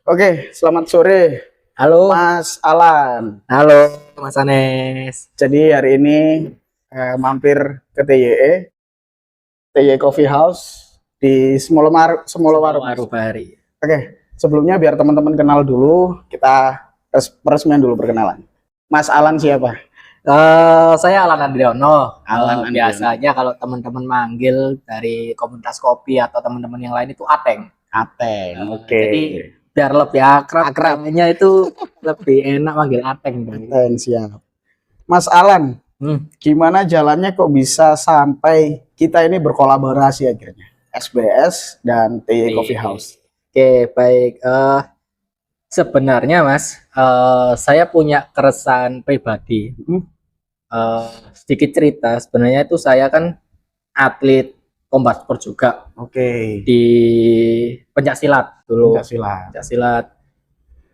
Oke, selamat sore Halo, Mas Alan. halo Mas Anes. Jadi hari ini mampir ke TYE Coffee House di Semolowaru. Mas. Warubari. Oke, sebelumnya biar teman-teman kenal dulu, kita peresmian dulu perkenalan. Mas Alan siapa? Saya Alan Andriono. Alan Andriono. Biasanya kalau teman-teman manggil dari komunitas kopi atau teman-teman yang lain itu Ateng. Ateng. Oke. Jadi biar lebih akrab, akrabnya itu lebih enak manggil Ateng. Ateng siap. Mas Alan, gimana jalannya kok bisa sampai kita ini berkolaborasi akhirnya? SBS dan TYE Coffee House. Oke, baik. Sebenarnya Mas, saya punya keresahan pribadi. Sedikit cerita, sebenarnya itu saya kan atlet combat sport juga. Oke. Di pencaksilat dulu. Pencaksilat.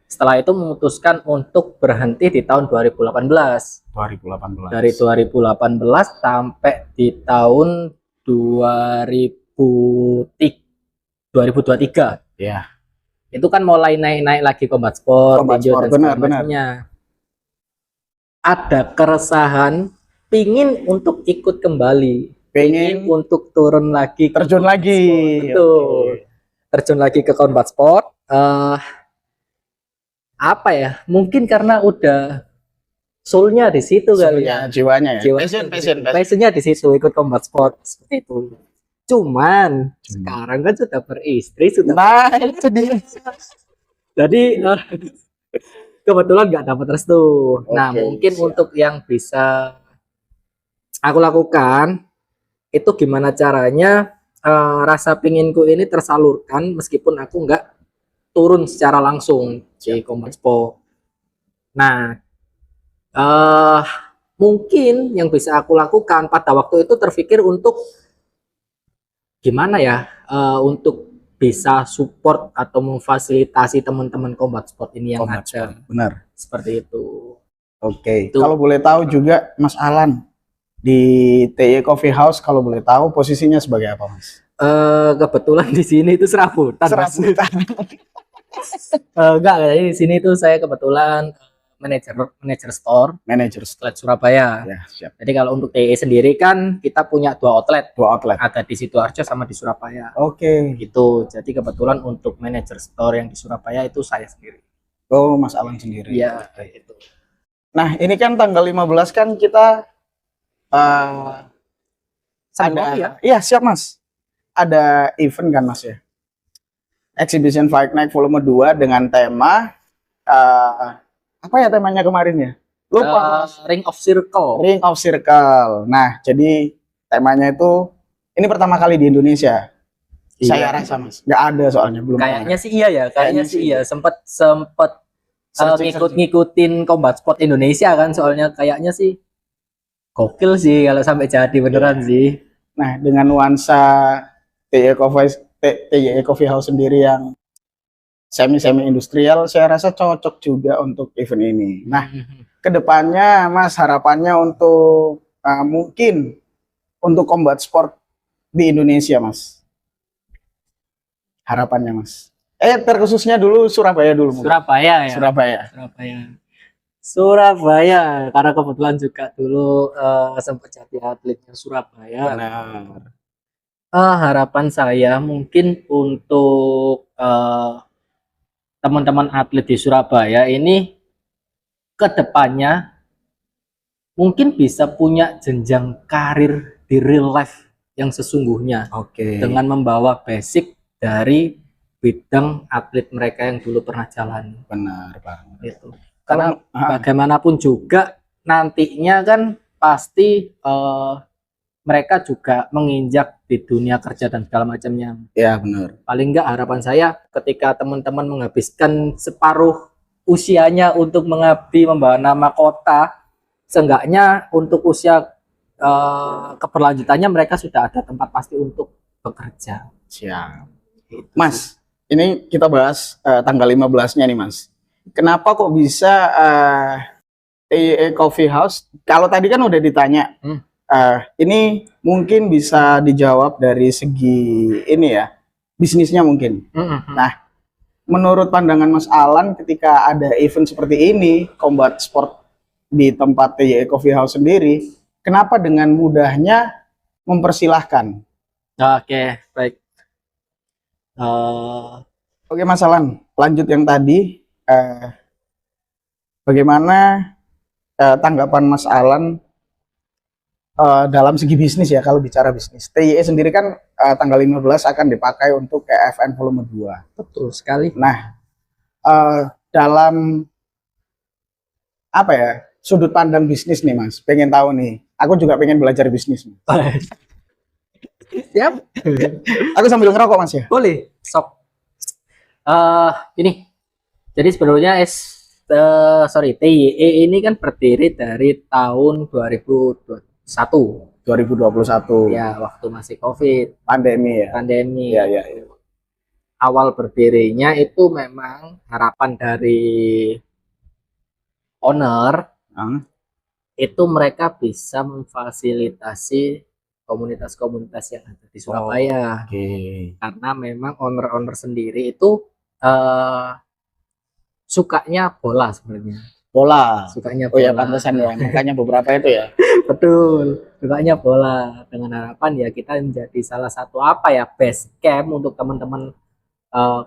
Setelah itu memutuskan untuk berhenti di tahun 2018. 2018. Dari 2018 sampai di tahun 2023. Ya. Itu kan mulai naik-naik lagi combat sport, Benar. Ada keresahan, pingin untuk ikut kembali, pingin untuk turun lagi, terjun lagi, betul, terjun lagi ke combat sport. Apa ya? Mungkin karena udah soulnya di situ kali ya, jiwanya ya. Passionnya di situ, ikut combat sport seperti itu. Cuman sekarang kan sudah beristri, sudah. Nah, itu dia. Jadi kebetulan nggak dapat restu. Nah, mungkin siap. Untuk yang bisa aku lakukan itu gimana caranya rasa pinginku ini tersalurkan meskipun aku nggak turun secara langsung di combat sport. Nah, mungkin yang bisa aku lakukan pada waktu itu terpikir untuk gimana ya, untuk bisa support atau memfasilitasi teman-teman combat sport ini yang ada. Benar. Seperti itu. Oke. Kalau boleh tahu juga Mas Alan di TYE Coffee House, kalau boleh tahu posisinya sebagai apa, Mas? Kebetulan di sini itu serabutan. Enggak, di sini itu saya kebetulan manajer store Surabaya. Ya, siap. Jadi kalau untuk TYE sendiri kan kita punya dua outlet. Ada di Sidoarjo sama di Surabaya. Oke. Gitu. Jadi kebetulan untuk manajer store yang di Surabaya itu saya sendiri. Oh, Mas Alan sendiri. Iya, itu. Nah, ini kan tanggal 15 kan kita ada ya? Iya, siap Mas. Ada event kan Mas ya? Exhibition Fight Night volume 2 dengan tema apa ya temanya kemarin ya? Lupa. Ring of Circle. Ring of Circle. Nah, jadi temanya itu ini pertama kali di Indonesia. Iya. Saya rasa Mas. Nggak ada soalnya belum. Kayaknya sih iya ya. Kayaknya sih iya. Sempat ngikutin combat sport Indonesia kan, soalnya kayaknya sih gokil sih kalau sampai jadi beneran sih. Nah, dengan nuansa TYE Coffee House sendiri yang semi industrial, saya rasa cocok juga untuk event ini. Nah, kedepannya Mas harapannya untuk mungkin untuk combat sport di Indonesia, Mas. Harapannya, Mas. Terkhususnya dulu Surabaya dulu. Surabaya ya. Surabaya, karena kebetulan juga dulu sempat jadi atletnya Surabaya. Benar. Harapan saya mungkin untuk teman-teman atlet di Surabaya ini kedepannya mungkin bisa punya jenjang karir di real life yang sesungguhnya. Dengan membawa basic dari bidang atlet mereka yang dulu pernah jalani. Benar banget. Gitu. Karena bagaimanapun juga nantinya kan pasti mereka juga menginjak di dunia kerja dan segala macamnya. Ya benar. Paling enggak harapan saya ketika teman-teman menghabiskan separuh usianya untuk mengabdi membawa nama kota, seenggaknya untuk usia keberlanjutannya mereka sudah ada tempat pasti untuk bekerja. Siap. Mas, ini kita bahas tanggal 15-nya nih Mas. Kenapa kok bisa TYE Coffee House? Kalau tadi kan udah ditanya, ini mungkin bisa dijawab dari segi ini ya, bisnisnya mungkin. Nah, menurut pandangan Mas Alan ketika ada event seperti ini, combat sport di tempat TYE Coffee House sendiri, kenapa dengan mudahnya mempersilahkan? Oke, baik. Oke Mas Alan, lanjut yang tadi. Bagaimana tanggapan Mas Alan dalam segi bisnis ya, kalau bicara bisnis. TYE sendiri kan tanggal 15 akan dipakai untuk KFN volume 2. Betul sekali. Nah, dalam apa ya, sudut pandang bisnis nih Mas, pengen tahu nih. Aku juga pengen belajar bisnis. Siap. Aku sambil ngerokok Mas ya. Boleh. Sok. Ini. Jadi sebenarnya TYE ini kan berdiri dari tahun 2021. 2021. Ya, waktu masih COVID, Pandemi ya. pandemi. Ya, ya. Awal berdirinya itu memang harapan dari owner itu mereka bisa memfasilitasi komunitas-komunitas yang ada di Surabaya. Oke. Karena memang owner-owner sendiri itu sukanya bola sebenarnya. Bola. Sukanya Oh ya, bola. pantesan ya. Makanya beberapa itu ya. Betul. Sukanya bola, dengan harapan ya kita menjadi salah satu base camp untuk teman-teman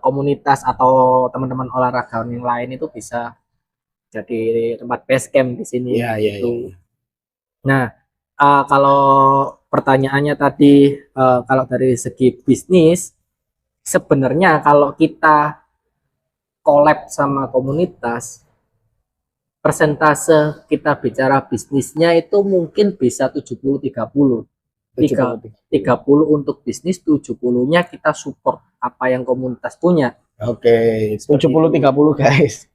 komunitas atau teman-teman olahraga yang lain itu bisa jadi tempat base camp di sini. Iya, iya, gitu. iya. Nah, kalau pertanyaannya tadi, kalau dari segi bisnis, sebenarnya kalau kita collab sama komunitas, persentase kita bicara bisnisnya itu mungkin bisa 70-30. 30 untuk bisnis, 70-nya kita support apa yang komunitas punya. Oke, 70-30 guys.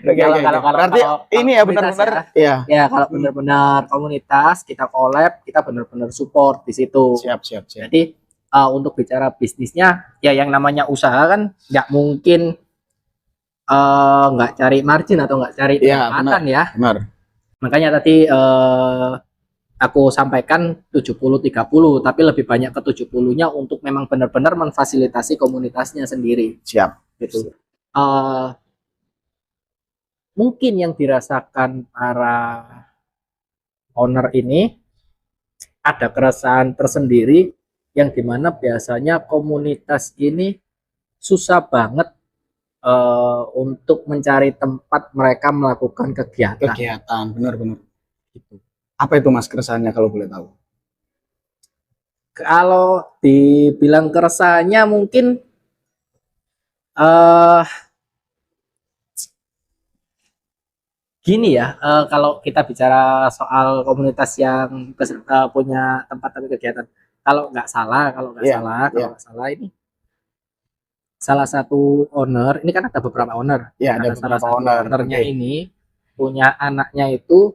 Berarti ini ya benar-benar ya. Ya, kalau benar-benar komunitas kita collab, kita benar-benar support di situ. Siap. Jadi untuk bicara bisnisnya, ya yang namanya usaha kan nggak mungkin nggak cari margin atau nggak cari pendapatan ya. Benar. Makanya tadi aku sampaikan 70-30, tapi lebih banyak ke 70-nya untuk memang benar-benar memfasilitasi komunitasnya sendiri. Siap. Gitu. Mungkin yang dirasakan para owner ini ada keresahan tersendiri yang dimana biasanya komunitas ini susah banget untuk mencari tempat mereka melakukan kegiatan. Benar-benar. Gitu. Apa itu Mas keresahannya kalau boleh tahu? Kalau dibilang keresahannya mungkin gini ya, kalau kita bicara soal komunitas yang punya tempat kegiatan, kalau nggak salah ini salah satu owner, ini kan ada beberapa owner. Ya, ada salah beberapa satu ownernya ini punya anaknya itu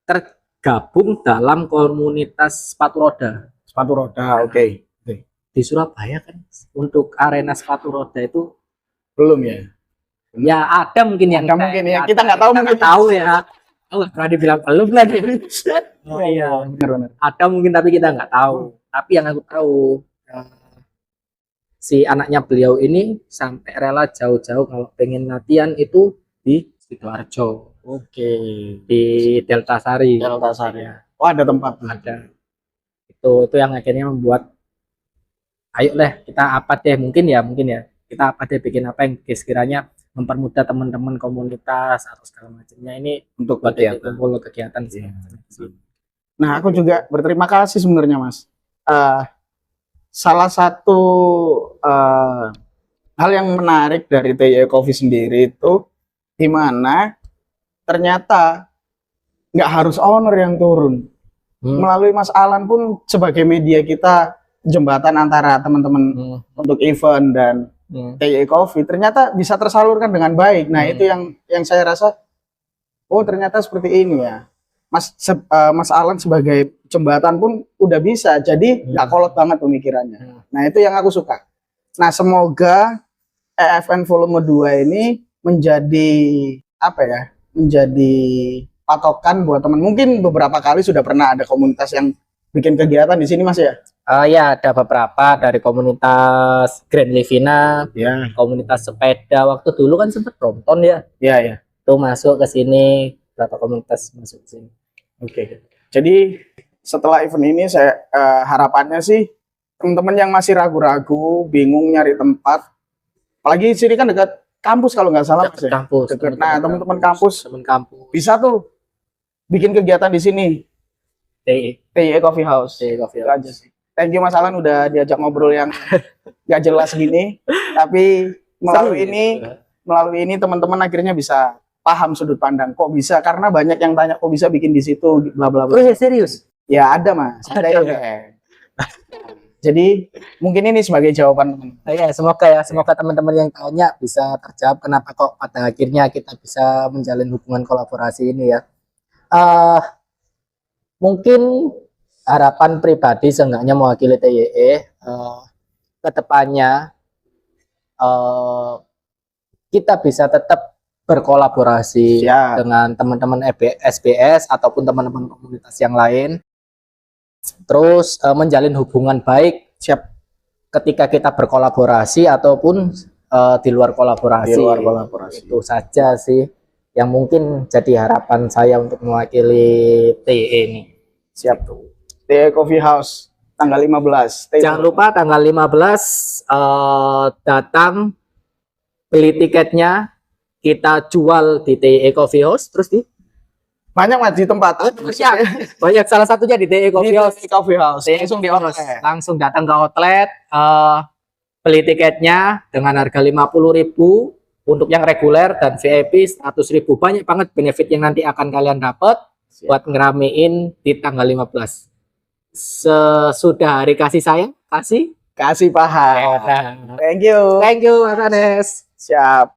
tergabung dalam komunitas sepatu roda. Oke. Di Surabaya kan untuk arena sepatu roda itu belum ya? Ya ada mungkin yang kita nggak tahu, mungkin tahu ya. Oh, berani bilang belum lagi. Oh iya, benar. Ada mungkin tapi kita nggak tahu. Tapi yang aku tahu si anaknya beliau ini sampai rela jauh-jauh kalau pengen latihan itu di Sidoarjo. Oke. Di Delta Sari. Ya. Oh, ada tempat. Ada. Itu yang akhirnya membuat ayo lah kita mungkin ya kita bikin apa yang sekiranya mempermudah teman-teman komunitas atau segala macamnya ini untuk kegiatan. Nah, aku juga berterima kasih sebenarnya Mas. Salah satu hal yang menarik dari TYE Coffee sendiri itu di mana ternyata nggak harus owner yang turun. Melalui Mas Alan pun sebagai media kita jembatan antara teman-teman untuk event dan TYE Coffee ternyata bisa tersalurkan dengan baik. Nah, itu yang saya rasa, oh ternyata seperti ini ya. Mas Alan sebagai jembatan pun udah bisa, jadi nggak kolot banget pemikirannya. Nah, itu yang aku suka. Nah, semoga EFN volume 2 ini menjadi menjadi patokan buat teman. Mungkin beberapa kali sudah pernah ada komunitas yang bikin kegiatan di sini Mas ya. Ya, ada beberapa dari komunitas Grand Livina, Ya, komunitas sepeda. Waktu dulu kan sempat Brompton ya, ya. tuh masuk ke sini, berapa komunitas masuk ke sini. Oke. Jadi setelah event ini saya harapannya sih teman-teman yang masih ragu-ragu, bingung nyari tempat, apalagi sini kan dekat kampus kalau nggak salah Mas, ya? Kampus. Dekat. Nah, teman-teman kampus Teman kampus. bisa tuh bikin kegiatan di sini. TIE Coffee House. TIE Coffee Itu House. aja sih. Thank you Mas Alan udah diajak ngobrol yang nggak jelas gini, tapi melalui ini teman-teman akhirnya bisa paham sudut pandang kok bisa, karena banyak yang tanya kok bisa bikin di situ bla bla bla. Oh ya, serius? Ya ada Mas, ada Ada yang ya? Jadi mungkin ini sebagai jawaban teman. Ya, semoga teman-teman yang tanya bisa terjawab kenapa kok pada akhirnya kita bisa menjalin hubungan kolaborasi ini ya. Mungkin harapan pribadi seenggaknya mewakili TYE ke depannya kita bisa tetap berkolaborasi Siap. dengan teman-teman SBS ataupun teman-teman komunitas yang lain, terus menjalin hubungan baik Siap. ketika kita berkolaborasi ataupun di luar kolaborasi. Di luar kolaborasi. Itu saja sih yang mungkin jadi harapan saya untuk mewakili TYE ini. Siap tuh. TIE Coffee House tanggal 15. Jangan lupa tanggal 15 datang, beli tiketnya, kita jual di TIE Coffee House, terus di banyak Mas di tempat. banyak, salah satunya di TIE Coffee House. Coffee House. TIE Langsung di Coffee House. outlet. Langsung datang ke outlet, beli tiketnya dengan harga 50.000 untuk yang reguler dan VIP 100.000. Banyak banget benefit yang nanti akan kalian dapat buat ngeramein di tanggal 15. Sesudah hari kasih sayang, kasih Kasih paham. Thank you. Thank you Mas Anes. Siap.